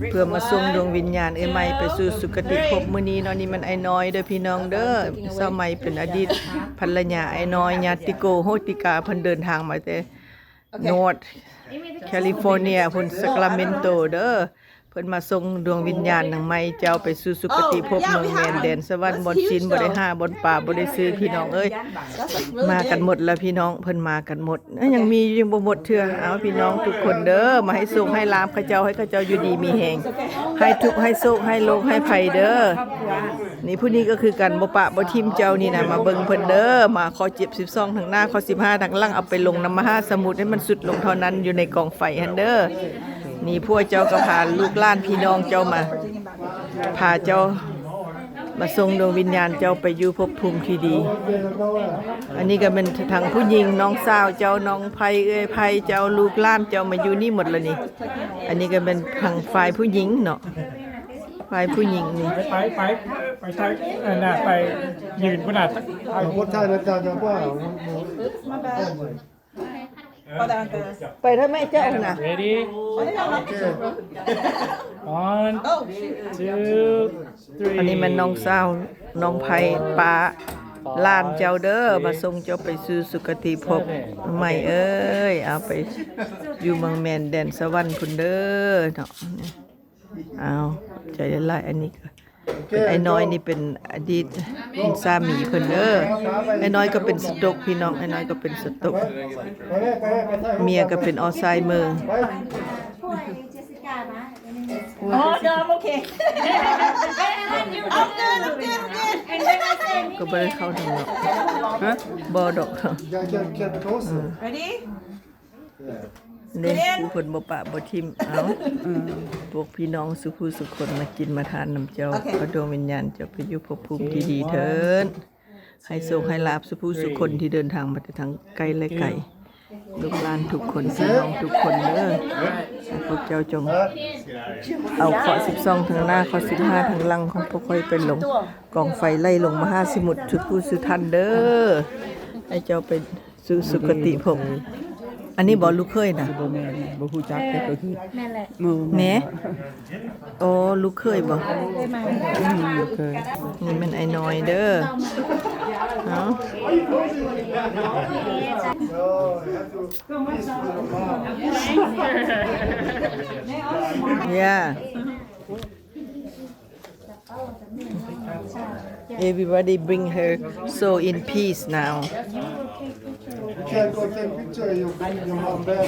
เพื่อมาส่งดวงวิญญาณไม้ไปสู่สุคติภพมื้อนี้เนาะนี่มันไอ้น้อยเด้อพี่น้องเด้อสมัยเป็นอดีตภรรยาไอ้น้อยญาติโกโหติกาเพิ่นเดินทางมาแต่นอร์ทแคลิฟอร์เนียพุ่นซัคราเมนโตเด้อเพิ่นมาส่งดวงวิญญาณนางไม้เจ้าไปสู่สุคติภพเมืองแมนแดนสวรรค์บนชินบ่ได้5บนป่าบ่ได้ซื้อพี่น้องเอ้ยมากันหมดแล้วพี่น้องเพิ่นมากันหมดยังมียังบ่หมดเทื่อเอาพี่น้องทุกคนเด้อมาให้สุขให้ลาภเขาเจ้าให้เขาเจ้าอยู่ดีมีแฮงให้ทุกข์ให้โชคให้โลกให้ภัยเด้อนี่ผู้นี้ก็คือกันบ่ปะบ่ทิมเจ้านี่น่ะมาเบิ่งเพิ่นเด้อมาขอเจ็บ12ทางหน้าขอ15ทางหลังเอาไปลงน้ำมหาสมุทรให้มันสุดลงเท่านั้นอยู่ในกองไฟหั่นเด้อนี่พวกเจ้าก็พาลูกหลานพี่น้องเจ้ามาพาเจ้ามาส่งดวงวิญญาณเจ้าไปอยู่ภพภูมิที่ดีอันนี้ก็เป็นทางผู้หญิงน้องสาวเจ้าน้องไผไผเจ้าลูกหลานเจ้ามาอยู่นี่หมดแล้วนี่อันนี้ก็เป็นทางฝ่ายผู้หญิงเนาะฝ่ายผู้หญิงนี่ไปทางน่ะไปยืนขนาดคนไทยนะจ๊ะจะว่าไปถ้าแม่เจ้าน่ะ ready one two three อันนี้มันน้องสาวน้องไผป้าหลานเจ้าเด้อมาส่งเจ้าไปสู่สุคติภพใหม่เอ้ยเอาไปอยู่เมืองแมนแดนสวรรค์พุ่นเด้อเนาะเอาใจละลายอันนี้ก็เป็นไอ้น้อยนี่เป็นอดีตเป็นสามีเพิ่นเด้อไอ้น้อยก็เป็นสตรกพี่น้องไอ้น้อยก็เป็นสตรกเมียก็เป็นอัลไซเมอร์อ๋อเดิมโอเคก็บ่ได้เข้าทางเนาะฮะบ่ดอก ready เด้ผู้เพิ่นบ่ปะบ่ทิมเอาพวกพี่น้องสุผู้สุคนมากินมาทานน้ำเจ้าพระดวงวิญญาณเจ้าไปอยู่ภพภูมิที่ดีเถิดให้โชคให้ลาภสุผู้สุคนที่เดินทางมาแต่ทางไกลและไกลลูกหลานทุกคนพี่น้องทุกคนเด้อพวกเจ้าจงเอาข้อ12ทางหน้าข้อ15ทางหลังของพวกค่อยเป็นลงกองไฟไล่ลงมหาสมุทรทุกผู้สุทันเด้อให้เจ้าไปสู่สุคติภพอันนี้บ่ลูกเคยนะบ่แม่นบ่ฮู้จักแต่ก็คือแม่แหละแม่โอ้ลูกเคยบ่ลูกเคยนี่มันไอ้น้อยเด้อเนาะ Yeah everybody bring her soul in peace now You can't go take picture of your mom bed.